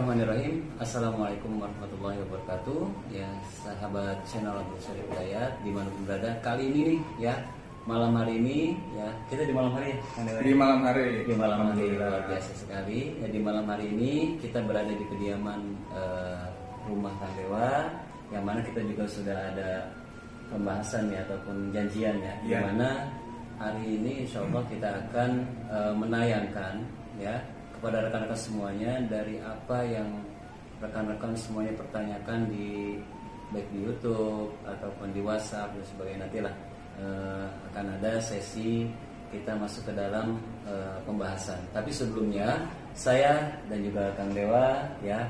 Bismillahirrahmanirrahim. Assalamualaikum warahmatullahi wabarakatuh. Ya, sahabat channel Abdul Syarif Hidayat dimanapun berada. Kali ini nih ya, malam hari ini ya, kita di malam hari ya. Di malam hari. Di malam hari luar biasa sekali. Ya, di malam hari ini kita berada di kediaman rumah Kang Dewa, yang mana kita juga sudah ada pembahasan ya ataupun janjian ya, di mana hari ini insya Allah kita akan menayangkan ya kepada rekan-rekan semuanya dari apa yang rekan-rekan semuanya pertanyakan di baik di YouTube ataupun di WhatsApp dan sebagainya. Nantilah akan ada sesi kita masuk ke dalam pembahasan. Tapi sebelumnya saya dan juga Kang Dewa ya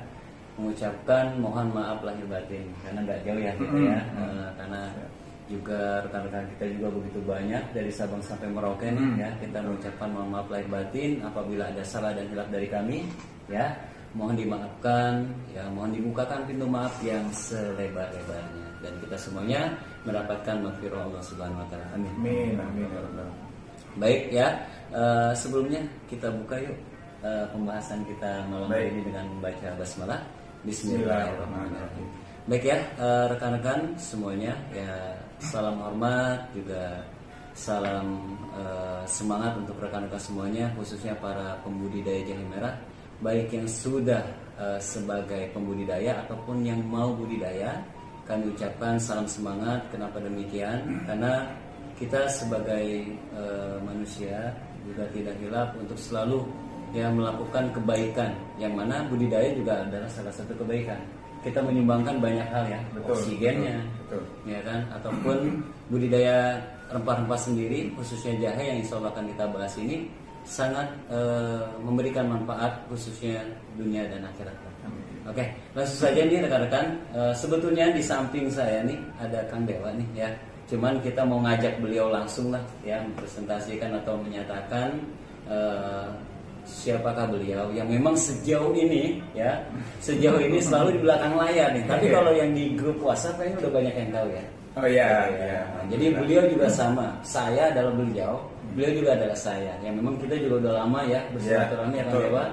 mengucapkan mohon maaf lahir batin karena nggak jauh ya kita ya, karena juga rekan-rekan kita juga begitu banyak dari Sabang sampai Merauke ya. Kita mengucapkan mohon maaf lahir batin apabila ada salah dan hilaf dari kami ya. Mohon dimaafkan ya, mohon dibukakan pintu maaf yang selebar-lebarnya dan kita semuanya mendapatkan maghfirah Allah Subhanahu wa taala. Amin. Amin. Baik ya, sebelumnya kita buka yuk pembahasan kita malam ini dengan membaca basmalah. Bismillahirrahmanirrahim. Baik ya, rekan-rekan semuanya ya, salam hormat juga salam semangat untuk rekan-rekan semuanya, khususnya para pembudidaya jahe merah, baik yang sudah sebagai pembudidaya ataupun yang mau budidaya. Kami ucapkan salam semangat. Kenapa demikian? Karena kita sebagai manusia juga tidak hilaf untuk selalu ya melakukan kebaikan, yang mana budidaya juga adalah salah satu kebaikan. Kita menyumbangkan banyak hal ya, oksigennya, ya kan, ataupun budidaya rempah-rempah sendiri, khususnya jahe yang insya Allah akan kita bahas ini sangat memberikan manfaat khususnya dunia dan akhirat. Oke, langsung saja nih rekan-rekan. Sebetulnya di samping saya nih ada Kang Dewa nih ya. Cuman kita mau ngajak beliau langsung lah ya, mempresentasikan atau menyatakan siapakah beliau yang memang sejauh ini selalu di belakang layar nih. Tapi kalau yang di grup WhatsApp kayaknya udah banyak yang tahu ya. Oh iya. Jadi beliau juga sama. Saya adalah beliau juga adalah saya. Yang memang kita juga udah lama ya bersilaturahmi ya Kang Dewa.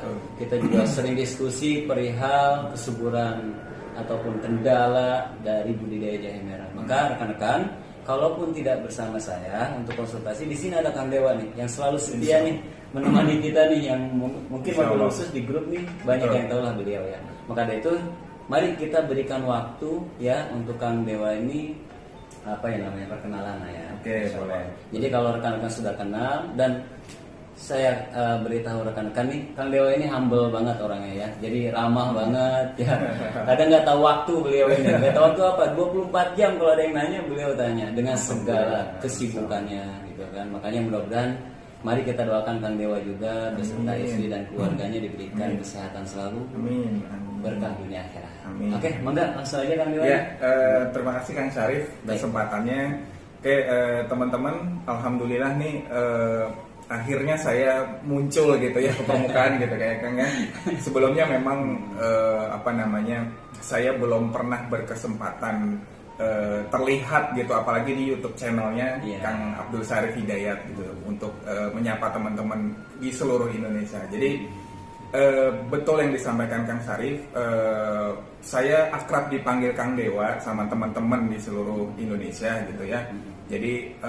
Kita juga sering diskusi perihal kesuburan ataupun kendala dari budidaya jahe merah. Maka rekan-rekan, kalaupun tidak bersama saya untuk konsultasi, di sini ada Kang Dewa nih yang selalu setia nih menemani kita nih, yang mungkin waktu khusus di grup nih banyak yang tahu lah beliau ya. Maka dari itu mari kita berikan waktu ya untuk Kang Dewa ini apa yang namanya perkenalan ya. Oke, boleh. Jadi kalau rekan-rekan sudah kenal, dan saya beritahu rekan-rekan nih, Kang Dewa ini humble banget orangnya ya. Jadi ramah banget ya. Kadang nggak tahu waktu beliau ini. Nggak tahu waktu apa, 24 jam kalau ada yang nanya beliau tanya dengan segala kesibukannya gitu kan. Makanya mudah-mudahan mari kita doakan Kang Dewa juga beserta istri dan keluarganya diberikan kesehatan selalu. Amin. Berkah dunia akhirat. Amin. Oke, mangga langsung aja Kang Dewa. Ya, terima kasih Kang Syarif kesempatannya. Oke, teman-teman, alhamdulillah nih akhirnya saya muncul gitu ya ke permukaan gitu kayak Kang ya. Sebelumnya memang saya belum pernah berkesempatan terlihat gitu, apalagi di YouTube channelnya Kang Abdul Syarif Hidayat gitu, untuk menyapa teman-teman di seluruh Indonesia. Jadi betul yang disampaikan Kang Syarif, saya akrab dipanggil Kang Dewa sama teman-teman di seluruh Indonesia gitu ya. Jadi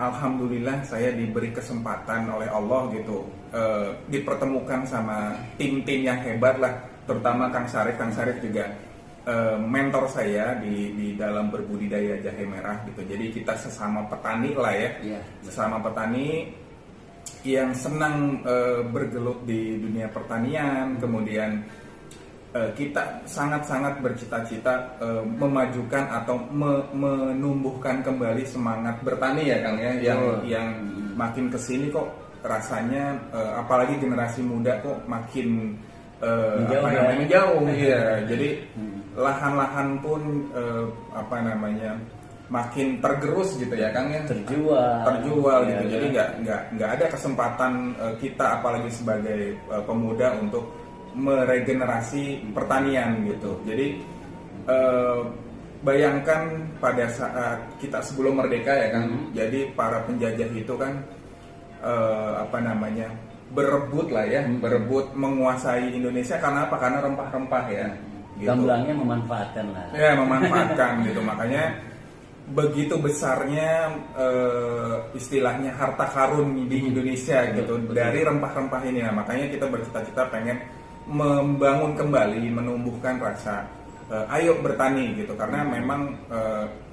alhamdulillah saya diberi kesempatan oleh Allah gitu, dipertemukan sama tim-tim yang hebat lah, terutama Kang Syarif. Kang Syarif juga mentor saya di dalam berbudidaya jahe merah gitu. Jadi kita sesama petani lah ya, sesama petani yang senang bergelut di dunia pertanian. Kemudian kita sangat-sangat bercita-cita memajukan atau menumbuhkan kembali semangat bertani ya Kang ya, yang makin kesini kok rasanya apalagi generasi muda kok makin menjauh ya. Jadi lahan-lahan pun makin tergerus gitu ya Kang ya, terjual gitu. Jadi nggak ada kesempatan kita apalagi sebagai pemuda untuk meregenerasi pertanian gitu. Jadi bayangkan pada saat kita sebelum merdeka ya Kang, jadi para penjajah itu kan berebut lah ya, berebut menguasai Indonesia karena apa? Karena rempah-rempah ya. Gitu. Gamblangnya memanfaatkan lah. Ya, memanfaatkan gitu. Makanya begitu besarnya istilahnya harta karun di Indonesia gitu dari rempah-rempah ini. Nah, makanya kita bercita-cita pengen membangun kembali, menumbuhkan rasa ayo bertani gitu, karena memang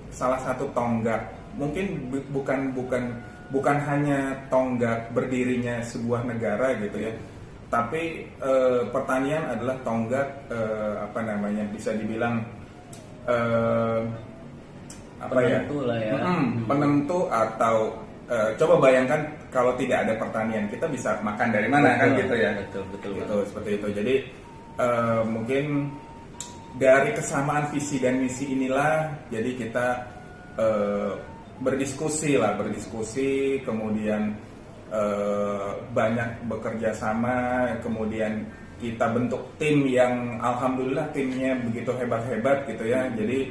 salah satu tonggak mungkin bukan hanya tonggak berdirinya sebuah negara gitu ya, tapi pertanian adalah tonggak bisa dibilang penentu lah ya. Penentu atau coba bayangkan kalau tidak ada pertanian kita bisa makan dari mana, kan gitu ya. Betul gitu, seperti itu. Jadi mungkin dari kesamaan visi dan misi inilah jadi kita berdiskusi, kemudian banyak bekerja sama, kemudian kita bentuk tim yang alhamdulillah timnya begitu hebat gitu ya. Jadi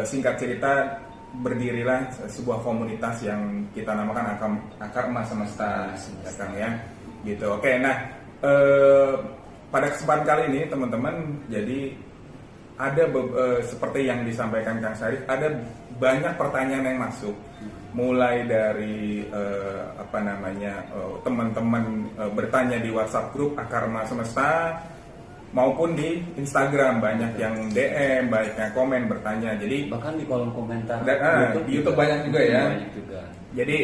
singkat cerita berdirilah sebuah komunitas yang kita namakan Akar Emas Semesta, ya Kang ya. Gitu. Oke, nah pada kesempatan kali ini teman-teman, jadi ada seperti yang disampaikan Kang Syarif, ada banyak pertanyaan yang masuk, mulai dari teman-teman bertanya di WhatsApp grup Akar Emas Semesta maupun di Instagram, banyak yang DM, banyak yang komen bertanya. Jadi bahkan di kolom komentar di YouTube banyak juga ya. Banyak juga. Jadi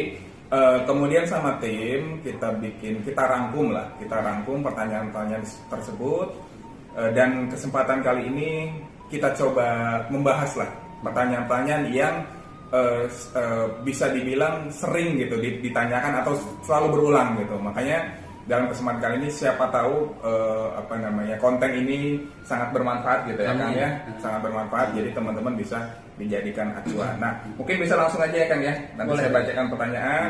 kemudian sama tim kita rangkum pertanyaan-pertanyaan tersebut, dan kesempatan kali ini kita coba membahas lah pertanyaan-pertanyaan yang bisa dibilang sering gitu ditanyakan atau selalu berulang gitu. Makanya dalam kesempatan kali ini siapa tahu konten ini sangat bermanfaat gitu ya Kang ya, sangat bermanfaat. Jadi teman-teman bisa dijadikan acuan. Nah, mungkin bisa langsung aja ya Kang ya. Nanti boleh, saya bacakan pertanyaan.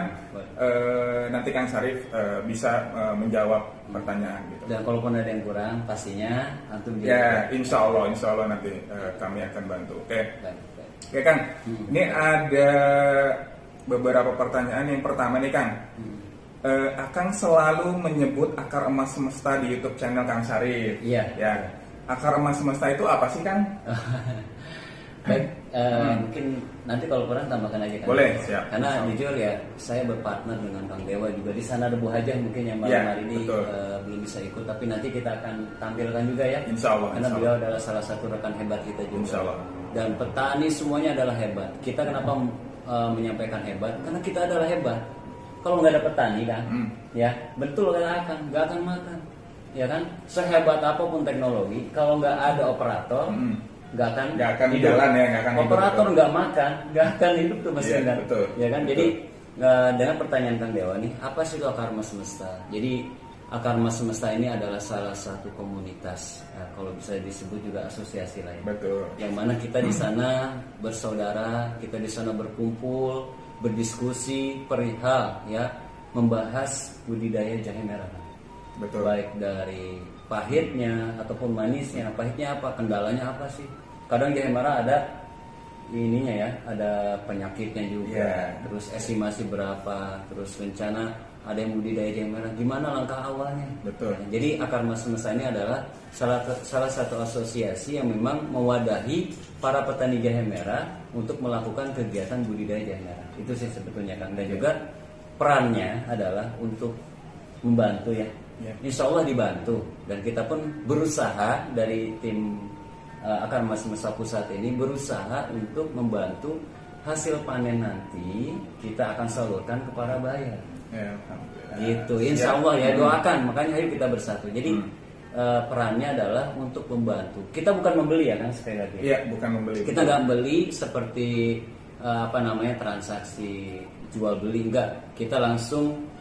Nanti Kang Syarif bisa menjawab pertanyaan gitu. Dan kalaupun ada yang kurang, pastinya antum ya, insya Allah nanti kami akan bantu. Oke. Oke Kang. Ini ada beberapa pertanyaan. Yang pertama nih Kang. Akang selalu menyebut Akar Emas Semesta di YouTube channel Kang Syarif. Iya. Ya. Akar Emas Semesta itu apa sih Kang? Baik, mungkin nanti kalau kurang tambahkan aja kan. Boleh, siap. Karena jujur ya, saya berpartner dengan Kang Dewa juga di sana. Ada Bu Hajah mungkin yang malam hari ini belum bisa ikut, tapi nanti kita akan tampilkan juga ya. Insya Allah. Karena beliau adalah salah satu rekan hebat kita juga. Insya Allah. Dan petani semuanya adalah hebat. Kita kenapa menyampaikan hebat? Karena kita adalah hebat. Kalau nggak ada petani kan, ya betul kata nggak akan makan, ya kan. Sehebat apapun teknologi, kalau nggak ada operator, nggak akan hidup. Jalan ya, nggak akan operator nggak makan, nggak akan hidup tuh mesin kan. Betul. Ya kan. Betul. Jadi dengan pertanyaan Kang Dewa nih, apa sih itu Akar Emas Semesta? Jadi Akar Emas Semesta ini adalah salah satu komunitas, kalau bisa disebut juga asosiasi lain. Betul. Yang mana kita di sana bersaudara, kita di sana berkumpul, berdiskusi perihal ya, membahas budidaya jahe merah. Betul. Baik dari pahitnya ataupun manisnya. Pahitnya apa? Kendalanya apa sih? Kadang jahe merah ada ininya ya, ada penyakitnya juga. Terus estimasi berapa, terus rencana ada yang budidaya jahe merah, gimana langkah awalnya? Betul. Jadi Akar Emas Semesta ini adalah salah satu asosiasi yang memang mewadahi para petani jahe merah untuk melakukan kegiatan budidaya jahe merah. Itu sih sebetulnya Kang. Dan juga perannya adalah untuk membantu ya. Insya Allah dibantu, dan kita pun berusaha dari tim Akar Emas Semesta Pusat ini berusaha untuk membantu hasil panen nanti kita akan salurkan ke para buyer. Ya, gitu, insya Allah ya, doakan. Makanya ayo kita bersatu. Jadi perannya adalah untuk membantu. Kita bukan membeli ya kan, sekali lagi. Iya, bukan membeli. Kita nggak beli seperti transaksi jual beli, enggak. Kita langsung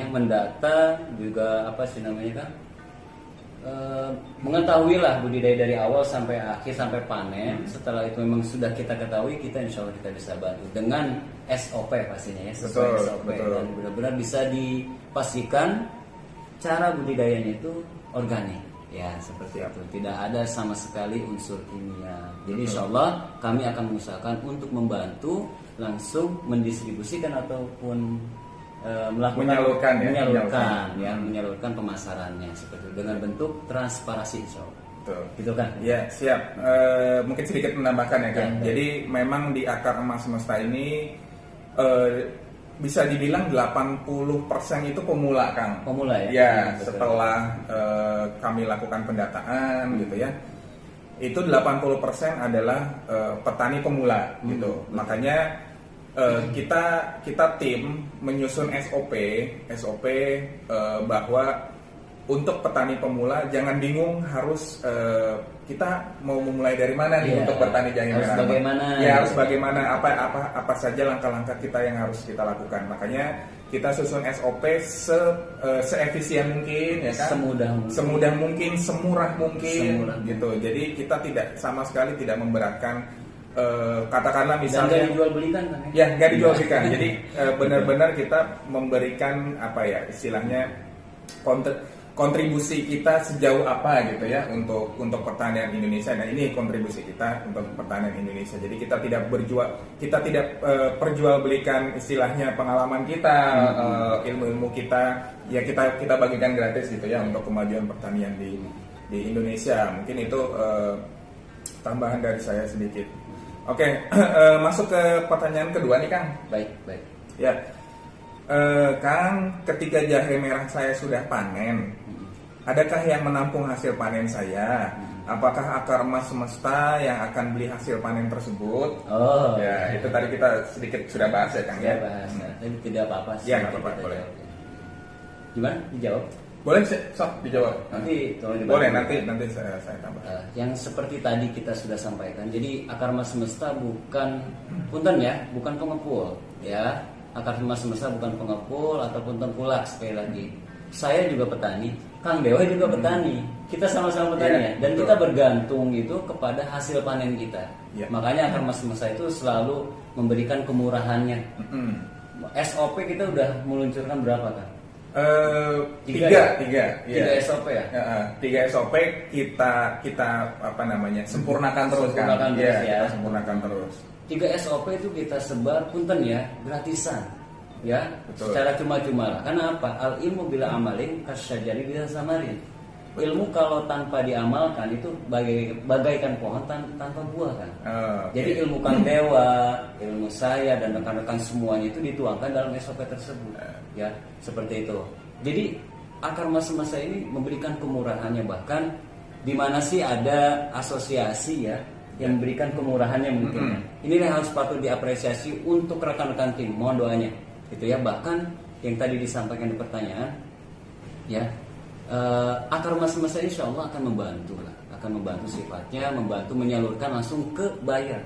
mendata juga kan, mengetahui lah budidaya dari awal sampai akhir sampai panen. Setelah itu memang sudah kita ketahui, kita insya Allah kita bisa bantu dengan SOP pastinya ya, sesuai SOP. Dan benar-benar bisa dipastikan cara budidayanya itu organik ya, seperti itu, tidak ada sama sekali unsur kimia. Jadi insya Allah kami akan mengusahakan untuk membantu langsung mendistribusikan ataupun Menyalurkan ya, menyalurkan pemasarannya seperti itu dengan bentuk transparansi, insya Allah. Betul. Gitu kan? Ya, siap. Mungkin sedikit menambahkan ya Kang. Ya. Jadi memang di Akar Emas Semesta ini bisa dibilang 80% itu pemula Kang. Pemula ya? Ya, Betul. setelah kami lakukan pendataan gitu ya. Itu 80% adalah petani pemula gitu. Betul. Makanya kita tim menyusun SOP bahwa untuk petani pemula jangan bingung harus kita mau memulai dari mana nih untuk bertani jahe harus merah. bagaimana? Ya harus bagaimana apa saja langkah-langkah kita yang harus kita lakukan. Makanya kita susun SOP seefisien mungkin ya kan. Semudah mungkin, semurah mungkin gitu. Jadi kita tidak sama sekali tidak memberatkan katakanlah misalnya nggak dijual belikan kan ya nggak dijual belikan. Jadi benar-benar kita memberikan apa ya istilahnya kontribusi kita sejauh apa gitu ya untuk pertanian Indonesia. Nah ini kontribusi kita untuk pertanian Indonesia. Jadi kita tidak perjualbelikan istilahnya pengalaman kita, ilmu-ilmu kita ya kita bagikan gratis gitu ya untuk kemajuan pertanian di Indonesia. Mungkin itu tambahan dari saya sedikit. Oke, masuk ke pertanyaan kedua nih Kang. Baik. Ya. Kang, ketika jahe merah saya sudah panen, adakah yang menampung hasil panen saya? Apakah Akar Emas Semesta yang akan beli hasil panen tersebut? Oh, ya itu tadi kita sedikit sudah bahas ya Kang ya. Bahas. Tapi tidak apa-apa sih. Ya nggak apa-apa, boleh. Gimana? Dijawab? Boleh sok dijawab. Nanti tolong dibantu. Boleh nanti saya tambah. Yang seperti tadi kita sudah sampaikan. Jadi Akar Emas Semesta bukan punten ya, bukan pengepul ya. Akar Emas Semesta bukan pengepul ataupun tengkulak. Sekali lagi, saya juga petani, Kang Dewa juga petani. Kita sama-sama petani ya, dan kita bergantung itu kepada hasil panen kita. Makanya Akar Emas Semesta itu selalu memberikan kemurahannya. SOP kita udah meluncurkan berapa Kang? Tiga SOP ya. 3 SOP kita apa namanya sempurnakan terus kan. Kita sempurnakan terus. 3 SOP itu kita sebar punten ya, gratisan. Ya, betul. Secara cuma-cuma lah. Karena apa? Al ilmu bila amalin kasyajari bila samarin. Ilmu kalau tanpa diamalkan itu bagaikan pohon tanpa buah kan. Jadi ilmu Kang Dewa, ilmu saya dan rekan-rekan semuanya itu dituangkan dalam SOP tersebut. Ya, seperti itu. Jadi Akar Emas Semesta ini memberikan kemurahannya, bahkan di mana sih ada asosiasi ya yang memberikan kemurahannya mungkin. Ini yang harus patut diapresiasi untuk rekan-rekan tim. Mohon doanya. Gitu ya. Bahkan yang tadi disampaikan di pertanyaan ya, Akar Emas Semesta insya Allah akan membantu lah, akan membantu sifatnya, membantu menyalurkan langsung ke buyer.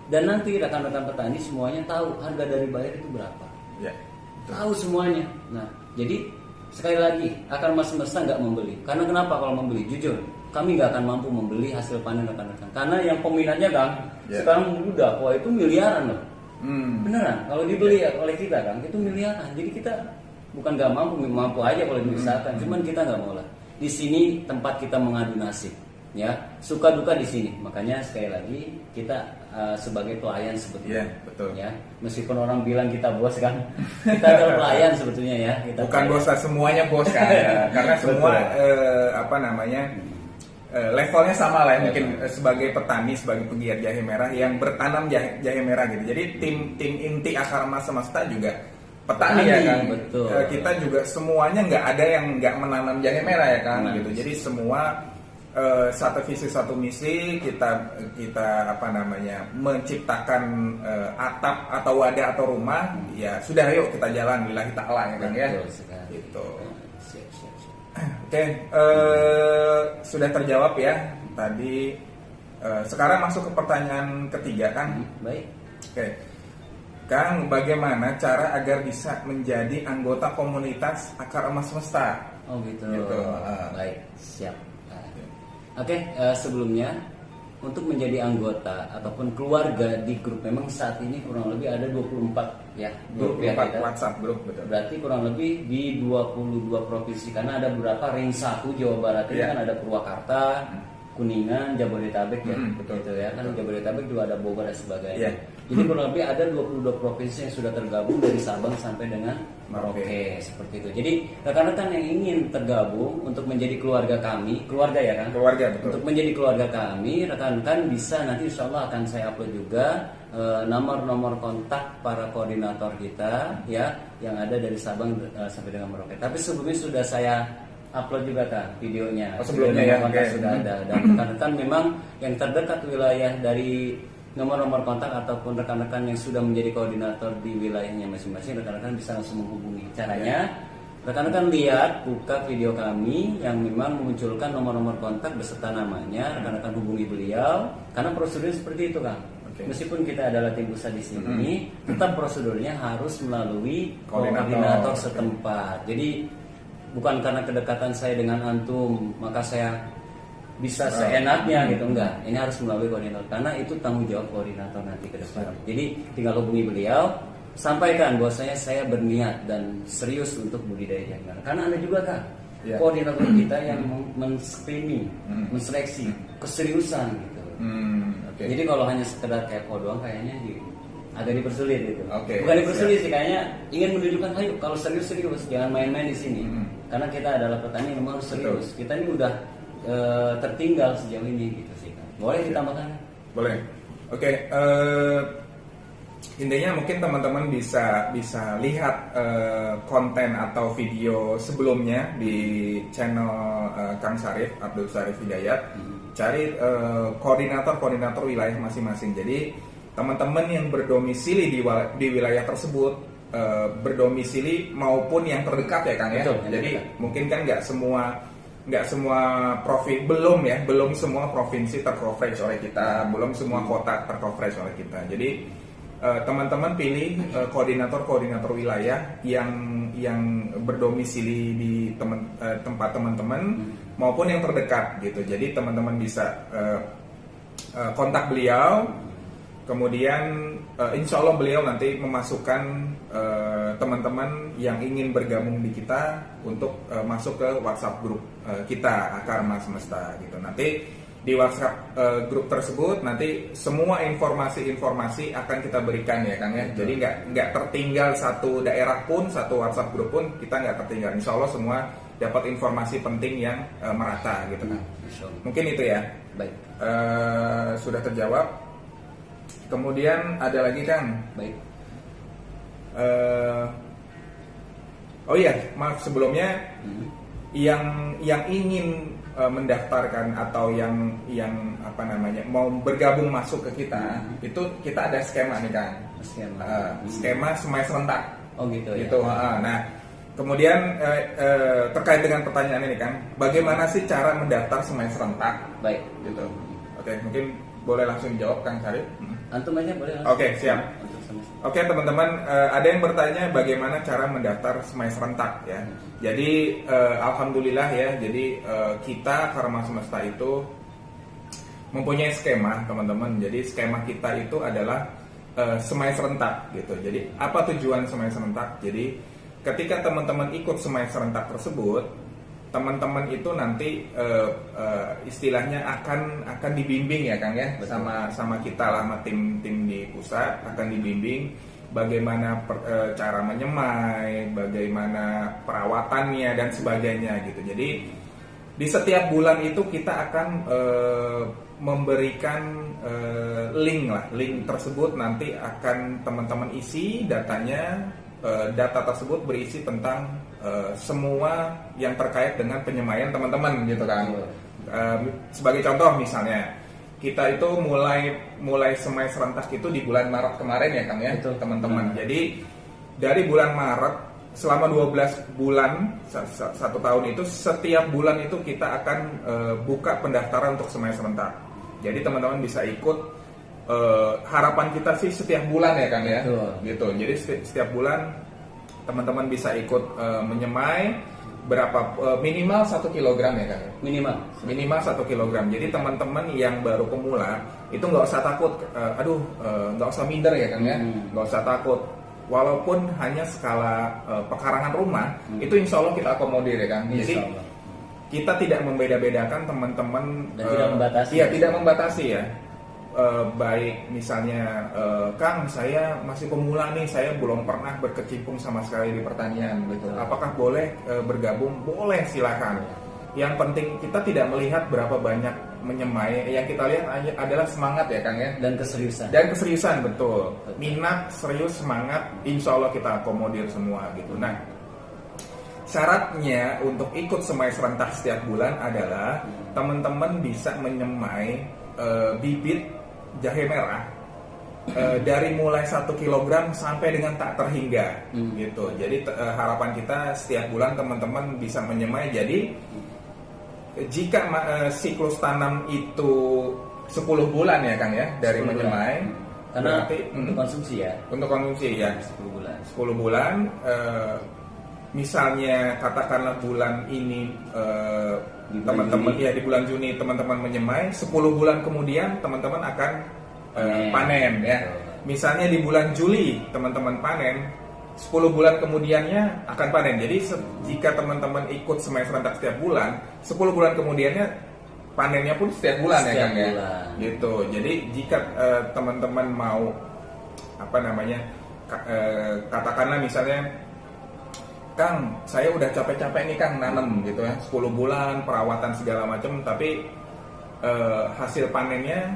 Dan nanti rekan-rekan petani semuanya tahu harga dari buyer itu berapa. Ya, tahu semuanya. Nah, jadi sekali lagi Akar Emas Semesta nggak membeli. Karena kenapa kalau membeli? Jujur, kami nggak akan mampu membeli hasil panen rekan-rekan. Karena yang peminatnya Kang, sekarang udah, wah itu miliaran loh. Beneran, kalau dibeli oleh kita Kang, itu miliaran. Jadi kita bukan nggak mampu aja kalau diusahakan. Cuman kita nggak mau lah. Di sini tempat kita mengadu nasib, ya suka duka di sini. Makanya sekali lagi kita sebagai pelayan sebetulnya. Betul. Ya, meskipun orang bilang kita bos kan, kita adalah pelayan sebetulnya ya. Kita bukan bos lah, semuanya bos kan. Karena semua levelnya sama lah ya, mungkin sebagai petani, sebagai penggiat jahe merah yang bertanam jahe merah gitu. Jadi tim inti Akar Emas Semesta juga petani ya kan. Betul. Kita juga semuanya nggak ada yang nggak menanam jahe merah ya kan gitu. Jadi semua satu visi satu misi, kita apa namanya menciptakan atap atau wadah atau rumah. Ya sudah, yuk kita jalan lillahi ta'ala ya kan ya. Gitu. Oke, sudah terjawab ya tadi. Sekarang masuk ke pertanyaan ketiga kan. Baik. Oke. Kang, bagaimana cara agar bisa menjadi anggota komunitas Akar Emas Semesta? Oh gitu. Baik, siap. Oke, sebelumnya untuk menjadi anggota ataupun keluarga di grup, memang saat ini kurang lebih ada 24 ya grup 24 ya kita. WhatsApp grup, betul. Berarti kurang lebih di 22 provinsi, karena ada beberapa ring 1 Jawa Barat ini kan ada Purwakarta, Kuningan, Jabodetabek ya, Betul. gitu ya kan. Jabodetabek juga ada Bogor dan sebagainya. Iya. Jadi kurang lebih ada 22 provinsi yang sudah tergabung dari Sabang sampai dengan Merauke seperti itu. Jadi rekan-rekan yang ingin tergabung untuk menjadi keluarga kami, keluarga ya kan? Keluarga, betul. Untuk menjadi keluarga kami, rekan-rekan bisa nanti insya Allah akan saya upload juga nomor-nomor kontak para koordinator kita ya yang ada dari Sabang sampai dengan Merauke. Tapi sebelumnya sudah saya upload juga kan videonya. Sebelumnya Video ya, nomor kontak oke. sudah ada. Dan rekan-rekan memang yang terdekat wilayah dari nomor-nomor kontak ataupun rekan-rekan yang sudah menjadi koordinator di wilayahnya masing-masing, rekan-rekan bisa langsung menghubungi. Caranya, rekan-rekan lihat, buka video kami yang memang memunculkan nomor-nomor kontak beserta namanya, rekan-rekan hubungi beliau, karena prosedur seperti itu Kang. Oke. Meskipun kita adalah tim pusat di sini, tetap prosedurnya harus melalui Koordinator. koordinator Oke. setempat. Jadi bukan karena kedekatan saya dengan antum, maka saya bisa seenaknya gitu, enggak. Ini harus melalui koordinator karena itu tanggung jawab koordinator nanti ke depan. Jadi tinggal hubungi beliau, sampaikan bahwasanya saya berniat dan serius untuk budidaya jangkar. Karena Anda juga kan Ya. koordinator kita yang men-screening, menseleksi keseriusan gitu. Oke. Jadi kalau hanya sekedar kepo doang kayaknya agak dipersulit gitu. Oke, Bukan dipersulit sih, kayaknya ingin menunjukkan ayo kalau serius jangan main-main di sini. Karena kita adalah petani yang memang harus serius. Kita ini udah tertinggal sejauh ini gitu sih. Boleh ditambahkan? Boleh. Oke. Intinya mungkin teman-teman bisa lihat konten atau video sebelumnya di channel Kang Syarif, Abdul Syarif Hidayat. Cari koordinator wilayah masing-masing. Jadi teman-teman yang berdomisili di wilayah tersebut, berdomisili maupun yang terdekat ya Kang ya. Betul, yang Jadi terdekat. mungkin kan nggak semua belum semua provinsi tercoverage oleh kita, belum semua kota tercoverage oleh kita. Jadi teman-teman pilih koordinator wilayah yang berdomisili di tempat teman-teman maupun yang terdekat gitu. Jadi teman-teman bisa kontak beliau, kemudian insya Allah beliau nanti memasukkan teman-teman yang ingin bergabung di kita untuk masuk ke WhatsApp grup kita Akarma Semesta gitu. Nanti di WhatsApp grup tersebut nanti semua informasi akan kita berikan ya Kang ya. Jadi nggak tertinggal satu daerah pun, satu WhatsApp grup pun kita nggak tertinggal. Insya Allah semua dapat informasi penting yang merata gitu kan. Mungkin itu ya. Baik. Sudah terjawab. Kemudian ada lagi Kang. Baik. Oh iya, maaf sebelumnya yang ingin mendaftarkan atau yang apa namanya mau bergabung masuk ke kita itu kita ada skema nih Kang. Skema semai serentak. Oh gitu ya. Gitu. Nah, kemudian terkait dengan pertanyaan ini Kang, bagaimana sih cara mendaftar semai serentak? Baik. Gitu. Oke, mungkin boleh langsung dijawab Kang Syarif. Antum aja boleh langsung. Oke, siap. Untuk semesta. Oke teman-teman, ada yang bertanya bagaimana cara mendaftar semai serentak ya. Jadi alhamdulillah ya, jadi kita Karma Semesta itu mempunyai skema teman-teman. Jadi skema kita itu adalah semai serentak gitu. Jadi apa tujuan semai serentak? Jadi ketika teman-teman ikut semai serentak tersebut, teman-teman itu nanti istilahnya akan dibimbing ya Kang ya. Betul. sama kita lah, sama tim di pusat akan dibimbing bagaimana cara menyemai, bagaimana perawatannya dan sebagainya gitu. Jadi di setiap bulan itu kita akan memberikan link tersebut nanti akan teman-teman isi datanya. Data tersebut berisi tentang semua yang terkait dengan penyemaian teman-teman gitu kan. Sebagai contoh misalnya kita itu mulai semai serentak itu di bulan Maret kemarin ya Kang ya, teman-teman. Jadi dari bulan Maret selama 12 bulan satu tahun itu setiap bulan itu kita akan buka pendaftaran untuk semai serentak. Jadi teman-teman bisa ikut. Harapan kita sih setiap bulan ya Kang ya. Betul. Gitu. Jadi setiap bulan teman-teman bisa ikut menyemai berapa minimal 1 kilogram ya Kang. Minimal 1 kilogram. Jadi teman-teman yang baru pemula itu nggak usah takut, nggak usah minder ya Kang ya, nggak usah takut. Walaupun hanya skala pekarangan rumah, itu insya Allah kita akomodir ya Kang. Jadi kita tidak membeda-bedakan teman-teman, Dan tidak membatasi. Iya, tidak membatasi ya. Baik misalnya, Kang, saya masih pemula nih, saya belum pernah berkecimpung sama sekali di pertanian gitu. Apakah boleh bergabung? Boleh, silakan. Yang penting kita tidak melihat berapa banyak menyemai, yang kita lihat adalah semangat ya Kang ya. Dan keseriusan. Dan keseriusan, betul. Minat, serius, semangat, insya Allah kita akomodir semua gitu. Nah, syaratnya untuk ikut semai serentak setiap bulan adalah teman-teman bisa menyemai bibit jahe merah dari mulai 1 kilogram sampai dengan tak terhingga gitu. Jadi harapan kita setiap bulan teman-teman bisa menyemai. Jadi jika siklus tanam itu 10 bulan ya Kang ya dari 10 menyemai, karena berarti untuk konsumsi ya. untuk konsumsi ya 10 bulan. 10 bulan. Misalnya katakanlah bulan ini Di bulan teman-teman Juni. ya di bulan Juni teman-teman menyemai, 10 bulan kemudian teman-teman akan panen ya. Misalnya di bulan Juli teman-teman panen, 10 bulan kemudiannya akan panen. Jadi jika teman-teman ikut semai serentak setiap bulan, 10 bulan kemudiannya panennya pun setiap bulan ya Setiap Kang ya. bulan. Gitu. Jadi jika teman-teman mau apa namanya katakanlah misalnya, Kang, saya udah capek-capek nih Kang nanam gitu ya, 10 bulan perawatan segala macam, tapi hasil panennya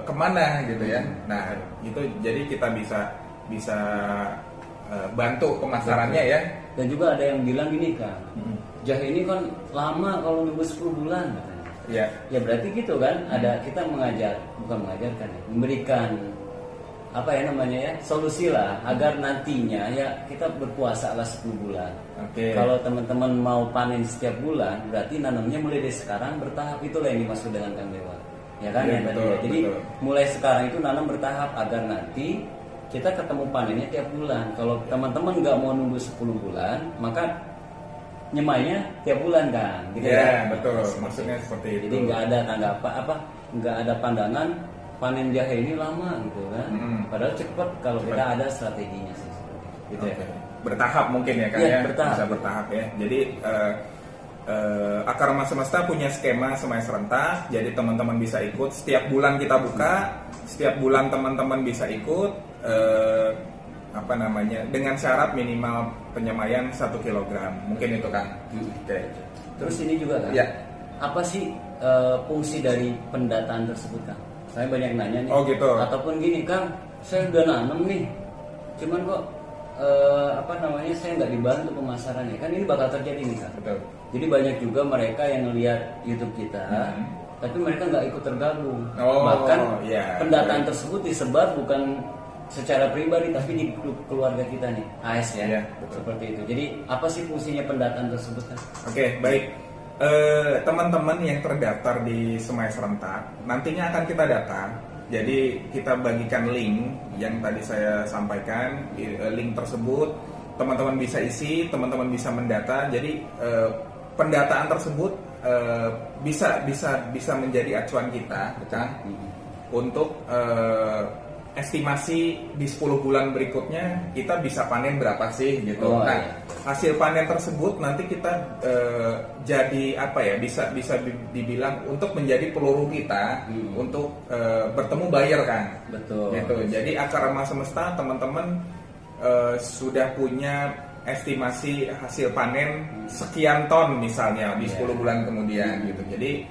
kemana gitu ya. Nah itu jadi kita bisa bantu pemasarannya ya. Dan juga ada yang bilang gini Kang, jahe ini kan lama kalau nunggu 10 bulan katanya. Ya. Ya berarti gitu kan, ada kita bukan mengajarkan ya, memberikan apa ya namanya ya, solusi lah agar nantinya ya kita berpuasa lah 10 bulan. Oke. Kalau teman-teman mau panen setiap bulan, berarti nanamnya mulai dari sekarang bertahap, itulah yang dimaksud dengan Kang Dewa. Ya kan Ya, ya tadi betul, ya. Jadi betul. mulai sekarang itu nanam bertahap agar nanti kita ketemu panennya tiap bulan. Kalau teman-teman nggak mau nunggu 10 bulan, maka nyemainya tiap bulan kan, gitu Ya, betul. Maksudnya seperti itu. Jadi nggak ada tanggapan nggak ada pandangan panen jahe ini lama gitu kan. Padahal cepat kalau kita ada strateginya sih. Gitu ya. Oke. Bertahap mungkin ya Kang Iya, ya. bertahap. Bisa bertahap ya. Jadi Akar Emas Semesta punya skema semai serentak. Jadi teman-teman bisa ikut. Setiap bulan kita buka. Setiap bulan teman-teman bisa ikut. Apa namanya? Dengan syarat minimal penyemaian 1 kilogram. Mungkin itu Kang. Oke. Terus ini juga kan. Ya. Apa sih fungsi dari pendataan tersebut Kang? Saya banyak nanya nih. Oh, gitu. Ataupun gini Kang, saya udah nanam nih, cuman kok saya nggak dibantu pemasarannya. Kan ini bakal terjadi nih Kang. Betul. Jadi banyak juga mereka yang ngelihat YouTube kita, tapi mereka nggak ikut tergabung. Oh, Bahkan iya. pendataan tersebut disebar bukan secara pribadi, tapi di grup keluarga kita nih, AS ya. Iya, betul. Seperti itu. Jadi apa sih fungsinya pendataan tersebut Kang? Oke, baik. Teman-teman yang terdaftar di Semai Serentak nantinya akan kita data. Jadi kita bagikan link yang tadi saya sampaikan. Link tersebut teman-teman bisa isi, teman-teman bisa mendata. Jadi pendataan tersebut bisa menjadi acuan kita, kan? Untuk estimasi di 10 bulan berikutnya kita bisa panen berapa sih gitu. Oh, nah, iya. hasil panen tersebut nanti kita jadi apa ya? Bisa dibilang untuk menjadi peluru kita untuk bertemu buyer kan. Betul. Gitu. Jadi Akar Emas Semesta teman-teman sudah punya estimasi hasil panen sekian ton misalnya di 10 bulan kemudian gitu. Jadi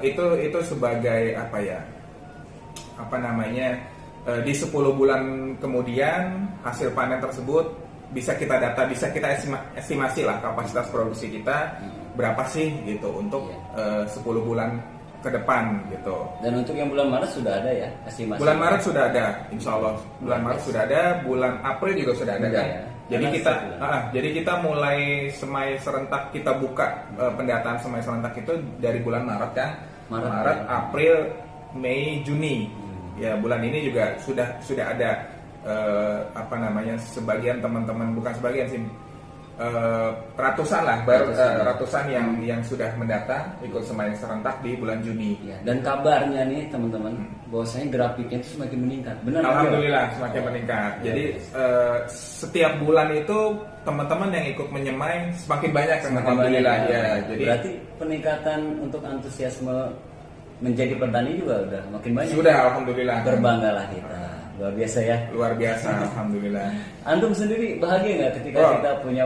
itu sebagai apa ya? Apa namanya? Di 10 bulan kemudian hasil panen tersebut bisa kita data, bisa kita estimasi lah kapasitas produksi kita berapa sih gitu untuk 10 bulan ke depan gitu. Dan untuk yang bulan Maret sudah ada ya estimasi. Bulan Maret sudah ada, insya Allah. Bulan Maret sudah ada, bulan April juga sudah ada kan. Ya. Jadi kita mulai semai serentak, kita buka pendataan semai serentak itu dari bulan Maret kan. Maret, April, Mei, Juni. Ya bulan ini juga sudah ada sebagian teman-teman, bukan sebagian sih, ratusan lah, ratusan yang sudah mendaftar ikut sembahyang serentak di bulan Juni. Ya, dan kabarnya nih teman-teman, bahwasanya grafiknya itu semakin meningkat. Benar? Alhamdulillah semakin meningkat. Jadi setiap bulan itu teman-teman yang ikut menyemai semakin banyak. Alhamdulillah ya. Jadi berarti peningkatan untuk antusiasme menjadi petani juga udah makin banyak. Sudah, alhamdulillah. Berbanggalah kita. Luar biasa ya. Luar biasa, alhamdulillah. Antum sendiri bahagia nggak ketika kita punya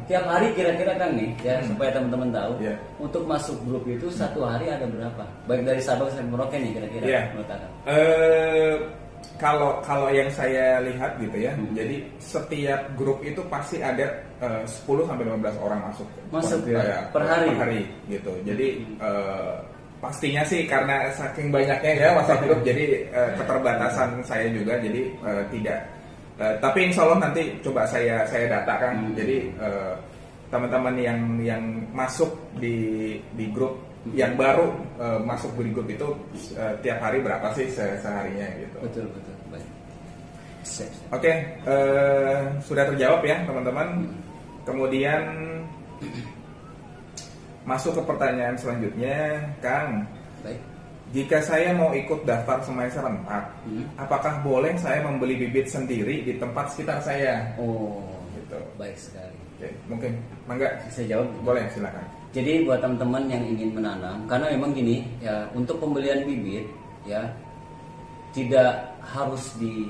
tiap hari kira-kira kan nih ya, supaya teman-teman tahu untuk masuk grup itu satu hari ada berapa? Baik dari Sabang sampai Merauke nih kira-kira menurut Akang. Kalau yang saya lihat gitu ya, jadi setiap grup itu pasti ada 10 sampai 15 orang masuk. Masuk ya? Per hari? Per hari gitu. Jadi pastinya sih karena saking banyaknya ya WhatsApp grup, jadi keterbatasan saya juga, jadi tidak. Tapi insya Allah nanti coba saya datakan. Jadi teman-teman yang masuk di grup, yang baru masuk di grup itu tiap hari berapa sih seharinya gitu. Betul. Baik. Oke, sudah terjawab ya teman-teman. Kemudian masuk ke pertanyaan selanjutnya, Kang. Baik. Jika saya mau ikut daftar sembahyang serentak, apakah boleh saya membeli bibit sendiri di tempat sekitar saya? Oh, gitu. Baik sekali. Oke, mungkin mangga Bisa jawab? boleh, silakan. Jadi buat teman-teman yang ingin menanam, karena memang gini ya, untuk pembelian bibit ya tidak harus di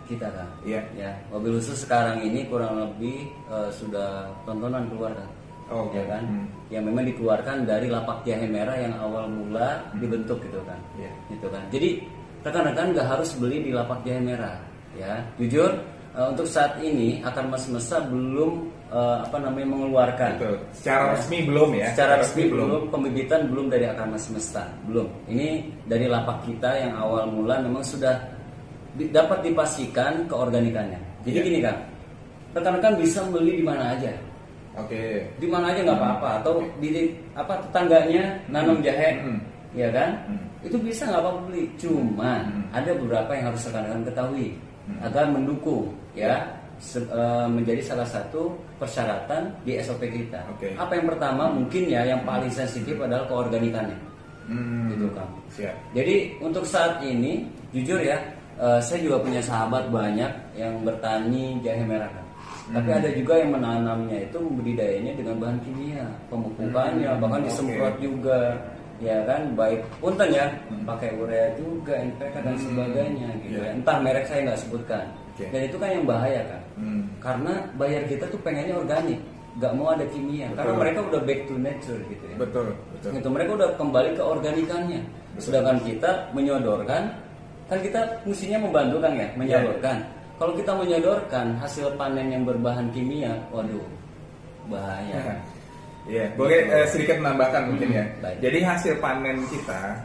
kita kan. Iya. Ya, mobil khusus sekarang ini kurang lebih sudah tontonan keluar kan. Oh, ya kan, yang memang dikeluarkan dari lapak jahe merah yang awal mula dibentuk gitu kan, gitu kan. Jadi rekan-rekan nggak harus beli di lapak jahe merah, ya. Jujur untuk saat ini Akar Mas Semesta belum mengeluarkan. Betul. Secara resmi belum ya. Secara resmi belum, pembibitan belum dari Akar Mas Semesta, belum. Ini dari lapak kita yang awal mula memang sudah dapat dipastikan keorganikannya. Jadi gini kan, rekan-rekan bisa beli di mana aja. Oke. Di mana aja nggak apa-apa, atau di tetangganya nanam jahe, ya kan? Itu bisa nggak apa-apa beli. Cuma ada beberapa yang harus rekan-rekan ketahui agar mendukung ya menjadi salah satu persyaratan di SOP kita. Apa yang pertama mungkin ya yang paling sensitif adalah keorganikannya, gitu kan. Siap. Jadi untuk saat ini jujur ya, saya juga punya sahabat banyak yang bertani jahe merah kan. Tapi ada juga yang menanamnya itu budidayanya dengan bahan kimia, pemupukannya bahkan disemprot juga, ya kan, baik punten ya, pakai urea juga, NPK dan sebagainya gitu ya. Entah merek saya nggak sebutkan. Dan itu kan yang bahaya kan, karena bayar kita tuh pengennya organik, nggak mau ada kimia, karena mereka udah back to nature gitu ya. Betul. Gitu, mereka udah kembali ke organikannya. Sedangkan kita menyodorkan, kan kita mestinya membantu kan ya, menyodorkan. Kalau kita menyodorkan hasil panen yang berbahan kimia, waduh, bahaya. Iya, boleh sedikit menambahkan mungkin ya. Baik. Jadi hasil panen kita,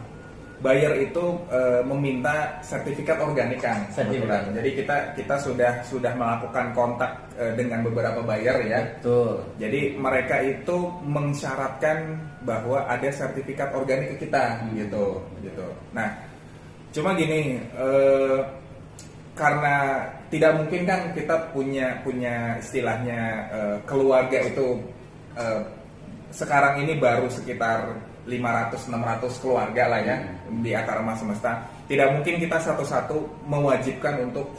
buyer itu meminta sertifikat organik kan. Jadi kita sudah melakukan kontak dengan beberapa buyer ya. Betul. Jadi mereka itu mensyaratkan bahwa ada sertifikat organik ke kita gitu. Nah, cuma gini. Karena tidak mungkin kan kita punya istilahnya keluarga itu sekarang ini baru sekitar 500-600 keluarga lah ya di Akar Mas Semesta. Tidak mungkin kita satu-satu mewajibkan untuk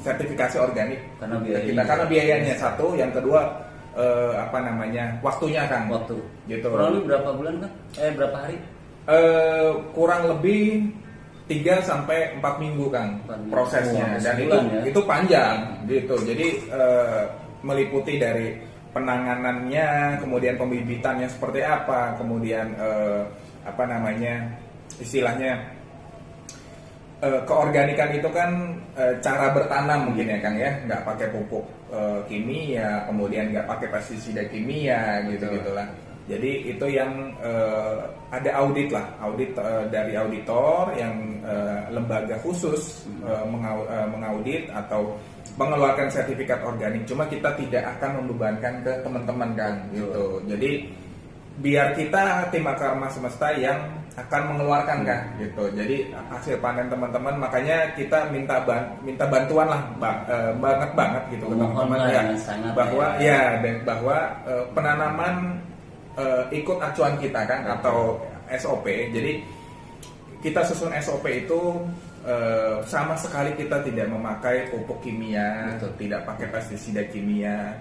sertifikasi organik karena biayanya satu, yang kedua waktunya kan. Waktu. Gitu. Kurang lebih berapa bulan kan? Berapa hari? Kurang lebih 3 sampai 4 minggu kan prosesnya, dan itu panjang gitu. Jadi meliputi dari penanganannya, kemudian pembibitannya seperti apa, kemudian istilahnya keorganikan itu kan cara bertanam mungkin ya Kang ya, nggak pakai pupuk kimia, kemudian nggak pakai pestisida kimia gitu-gitulah. Jadi itu yang ada audit dari auditor yang lembaga khusus mengaudit atau mengeluarkan sertifikat organik. Cuma kita tidak akan membebankan ke teman-teman kan gitu. Jadi biar kita tim Akarma Semesta yang akan mengeluarkan kan gitu. Jadi hasil panen teman-teman, makanya kita minta bantuan lah banget gitu ke teman-teman ya, bahwa bahwa penanaman ikut acuan kita kan atau SOP. Jadi kita susun SOP itu sama sekali kita tidak memakai pupuk kimia, tidak pakai pestisida kimia.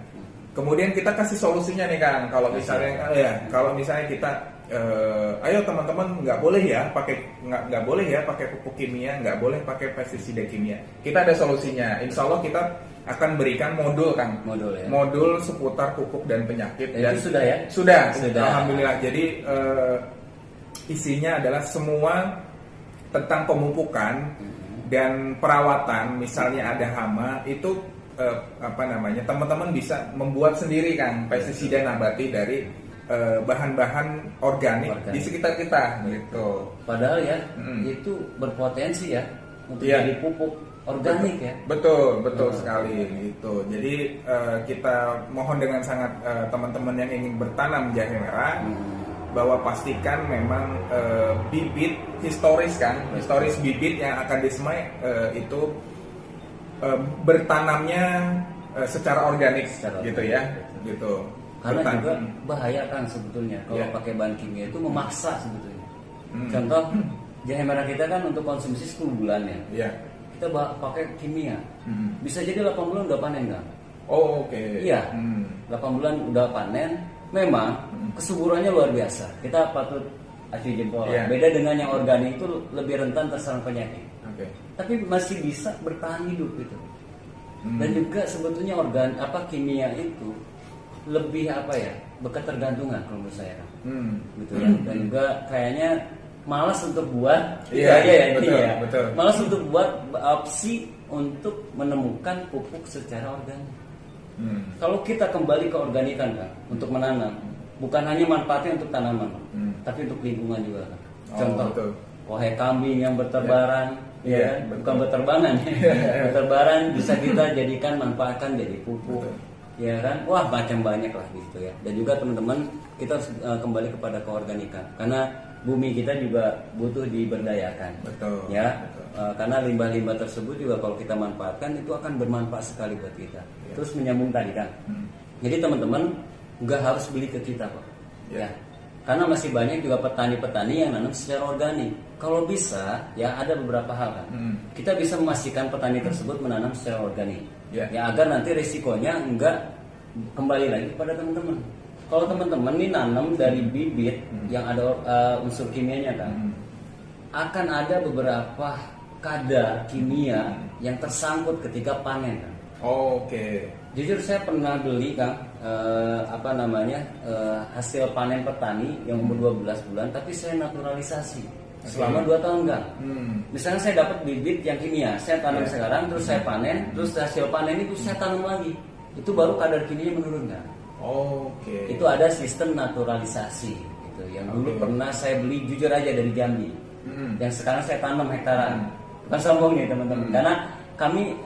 Kemudian kita kasih solusinya nih Kang, kalau misalnya kita ayo teman-teman nggak boleh ya pakai pupuk kimia, nggak boleh pakai pestisida kimia. Kita ada solusinya. Insya Allah kita akan berikan modul Kang, modul seputar pupuk dan penyakit. Dan itu sudah ya? Sudah. Alhamdulillah. Jadi isinya adalah semua tentang pemupukan dan perawatan. Misalnya ada hama, itu teman-teman bisa membuat sendiri kan pestisida nabati dari bahan-bahan organik di sekitar kita gitu. Padahal ya itu berpotensi ya untuk jadi pupuk organik ya. Betul sekali gitu. Jadi kita mohon dengan sangat teman-teman yang ingin bertanam jahe merah bahwa pastikan memang bibit historis bibit yang akan disemai itu bertanamnya secara organik gitu ya gitu. Karena juga bahaya kan sebetulnya kalau pakai bahan kimia itu memaksa sebetulnya. Contoh jahe merah kita kan untuk konsumsi 10 bulan ya. Kita pakai kimia. Bisa jadi 8 bulan udah panen kan? Oh oke. Iya. 8 bulan udah panen. Memang kesuburannya luar biasa. Kita patut acungi jempol. Beda dengan yang organik itu lebih rentan terserang penyakit. Tapi masih bisa bertahan hidup gitu. Dan juga sebetulnya kimia itu lebih berketergantungan kalau menurut saya kan. Gitu ya. Dan juga kayaknya malas untuk buat betul. Malas untuk buat opsi untuk menemukan pupuk secara organik. Kalau kita kembali ke organikan kan untuk menanam, bukan hanya manfaatnya untuk tanaman, tapi untuk lingkungan juga kan. Contoh kohe kambing yang berterbaran, bukan berterbangan, berterbaran bisa kita jadikan manfaatkan jadi pupuk. Ya kan, wah macam banyak lah gitu ya. Dan juga teman-teman kita harus kembali kepada keorganikan karena bumi kita juga butuh diberdayakan. Karena limbah-limbah tersebut juga kalau kita manfaatkan itu akan bermanfaat sekali buat kita. Terus menyambung tadi kan. Jadi teman-teman nggak harus beli ke kita kok. Ya. Karena masih banyak juga petani-petani yang nanam secara organik. Kalau bisa ya ada beberapa hal kan. Kita bisa memastikan petani tersebut menanam secara organik. Ya agar nanti risikonya enggak kembali lagi kepada teman-teman. Kalau teman-teman ini nanam dari bibit yang ada unsur kimianya kan, akan ada beberapa kadar kimia yang tersangkut ketika panen kan. Jujur saya pernah beli kan hasil panen petani yang umur 12 bulan, tapi saya naturalisasi selama 2 tahun kan. Misalnya saya dapat bibit yang kimia, saya tanam sekarang, terus saya panen, terus hasil panen itu saya tanam lagi, itu baru kadar kimianya menurun kan. Itu ada sistem naturalisasi gitu. Yang dulu pernah saya beli jujur aja dari Jambi, yang sekarang saya tanam hektaran. Bukan sombong nih teman-teman, karena kami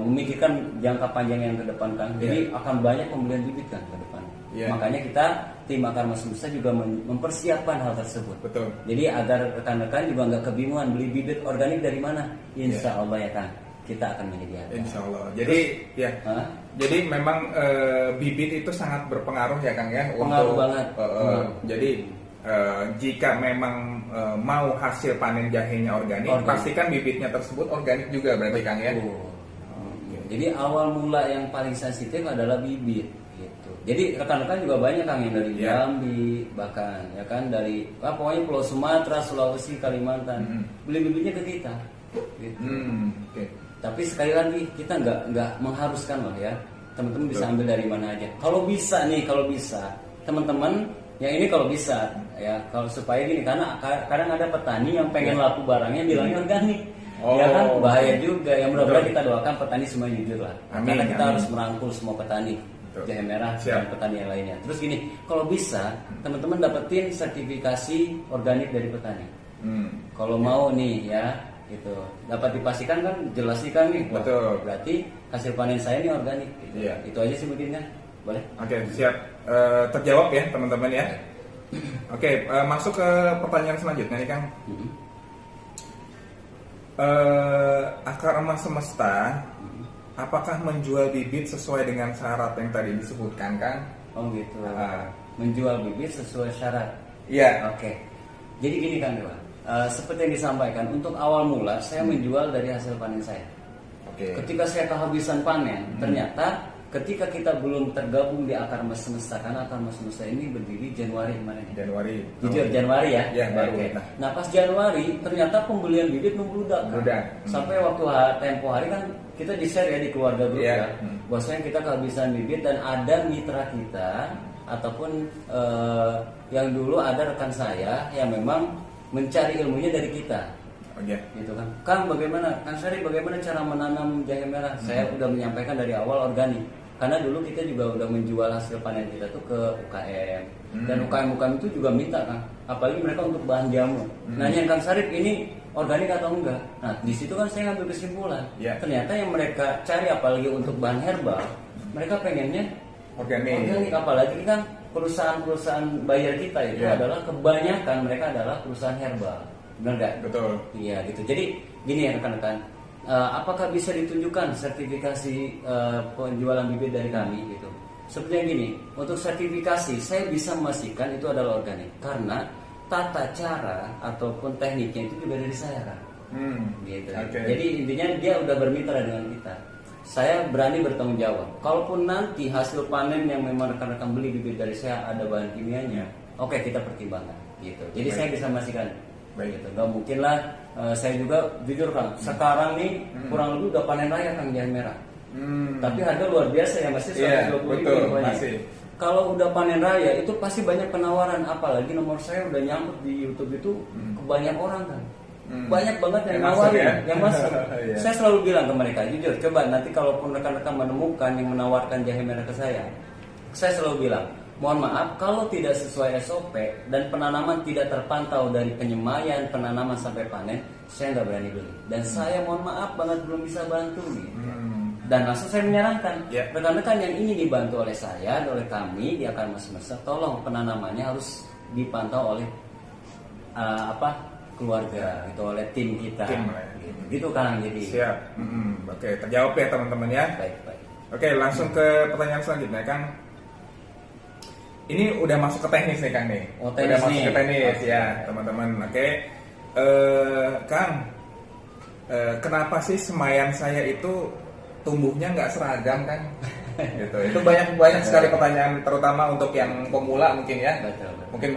memikirkan jangka panjang yang ke depan kan. Jadi akan banyak pembelian bibit kan ke depan. Makanya kita tim Akarma Semesta juga mempersiapkan hal tersebut. Jadi agar rekan-rekan juga nggak kebingungan beli bibit organik dari mana. Insya Allah ya kan, kita akan menyediakan. Insya Allah. Jadi jadi memang bibit itu sangat berpengaruh ya Kang ya. Pengaruh banget. Jadi jika memang mau hasil panen jahenya organik, pastikan bibitnya tersebut organik juga berarti Kang ya. Jadi awal mula yang paling sensitif adalah bibit gitu. Jadi rekan-rekan juga banyak Kang yang dari Jambi, bahkan ya kan dari pokoknya Pulau Sumatera, Sulawesi, Kalimantan. Beli bibitnya ke kita gitu. Tapi sekali lagi kita nggak mengharuskan loh ya. Teman-teman bisa ambil dari mana aja. Kalau bisa teman-teman yang ini kalau bisa ya, kalau supaya gini, karena kadang ada petani yang pengen laku barangnya bilangnya organik. Ya kan bahaya juga. Yang mudah-mudahan kita doakan petani semua jujur lah. Karena kita harus merangkul semua petani jahe merah dan petani yang lainnya. Terus gini, kalau bisa teman-teman dapetin sertifikasi organik dari petani. Kalau mau nih ya gitu, dapat dipastikan kan, jelas nih kan nih. Berarti hasil panen saya ini organik gitu. Itu aja sih mungkin kan. Boleh? Oke, siap. Terjawab ya teman-teman ya. Oke, masuk ke pertanyaan selanjutnya nih Kang. Akar emas semesta, apakah menjual bibit sesuai dengan syarat yang tadi disebutkan Kang? Oh gitu. Menjual bibit sesuai syarat. Iya. Oke. Jadi gini Kang Dewa. Seperti yang disampaikan, untuk awal mula saya menjual dari hasil panen saya. Oke. Ketika saya kehabisan panen, ternyata ketika kita belum tergabung di akar emas semesta, karena akar emas semesta ini berdiri Januari kemarin. Januari. Jujur Januari ya. Ya, baru. Oke. Nah pas Januari ternyata pembelian bibit membludak. Kan? Membludak. Sampai waktu tempo hari kan kita di share ya di keluarga grup ya. Bahwasanya kita kehabisan bibit dan ada mitra kita ataupun yang dulu ada rekan saya yang memang mencari ilmunya dari kita. Oh iya. Gitu kan. Kang bagaimana? Kang Syarif bagaimana cara menanam jahe merah? Saya udah menyampaikan dari awal organik. Karena dulu kita juga udah menjual hasil panen kita tuh ke UKM. Dan UKM itu juga minta kan. Apalagi mereka untuk bahan jamu. Nanya Kang Syarif ini organik atau enggak? Nah, di situ kan saya ngambil kesimpulan. Ya. Ternyata yang mereka cari apalagi untuk bahan herbal, mereka pengennya organik. Apalagi kan perusahaan-perusahaan bayar kita itu adalah kebanyakan mereka adalah perusahaan herbal. Benar nggak? Betul. Iya gitu. Jadi gini ya rekan-rekan, apakah bisa ditunjukkan sertifikasi penjualan bibit dari kami gitu? Seperti yang gini, untuk sertifikasi saya bisa memastikan itu adalah organik karena tata cara ataupun tekniknya itu juga dari saya kan. Gitu. Okay. Jadi intinya dia udah bermitra dengan kita. Saya berani bertanggung jawab. Kalaupun nanti hasil panen yang memang rekan-rekan beli bibit dari saya ada bahan kimianya, oke kita pertimbangkan gitu. Jadi saya bisa memastikan. Baik gitu. Gak mungkin lah saya juga jujur Kang. Sekarang nih kurang lebih udah panen raya Kang jahe merah. Tapi harga luar biasa ya masih 120.000 masih. Kalau udah panen raya itu pasti banyak penawaran, apalagi nomor saya udah nyangkut di YouTube itu ke banyak orang kan. Banyak banget yang nawarin, yang masuk. Iya. Saya selalu bilang ke mereka, jujur, coba nanti kalaupun rekan-rekan menemukan yang menawarkan jahe merah ke saya selalu bilang, mohon maaf kalau tidak sesuai SOP dan penanaman tidak terpantau dari penyemaian, penanaman sampai panen, saya nggak berani beli. Dan saya mohon maaf banget belum bisa bantu nih. Dan langsung saya menyarankan rekan-rekan yang ingin dibantu oleh saya, oleh kami di Akar Emas Semesta, tolong penanamannya harus dipantau oleh keluarga, itu oleh tim kita. Gitu kan jadi. Siap. Oke, terjawab ya teman-teman ya. Baik. Oke, langsung ke pertanyaan selanjutnya Kang. Ini udah masuk ke teknis nih Kang nih. Teknis udah masuk nih. ke teknis ya teman-teman. Oke, Kang, kenapa sih semaian saya itu tumbuhnya nggak seragam kan? Gitu. Itu banyak sekali pertanyaan, terutama untuk yang pemula mungkin ya. Betul. Mungkin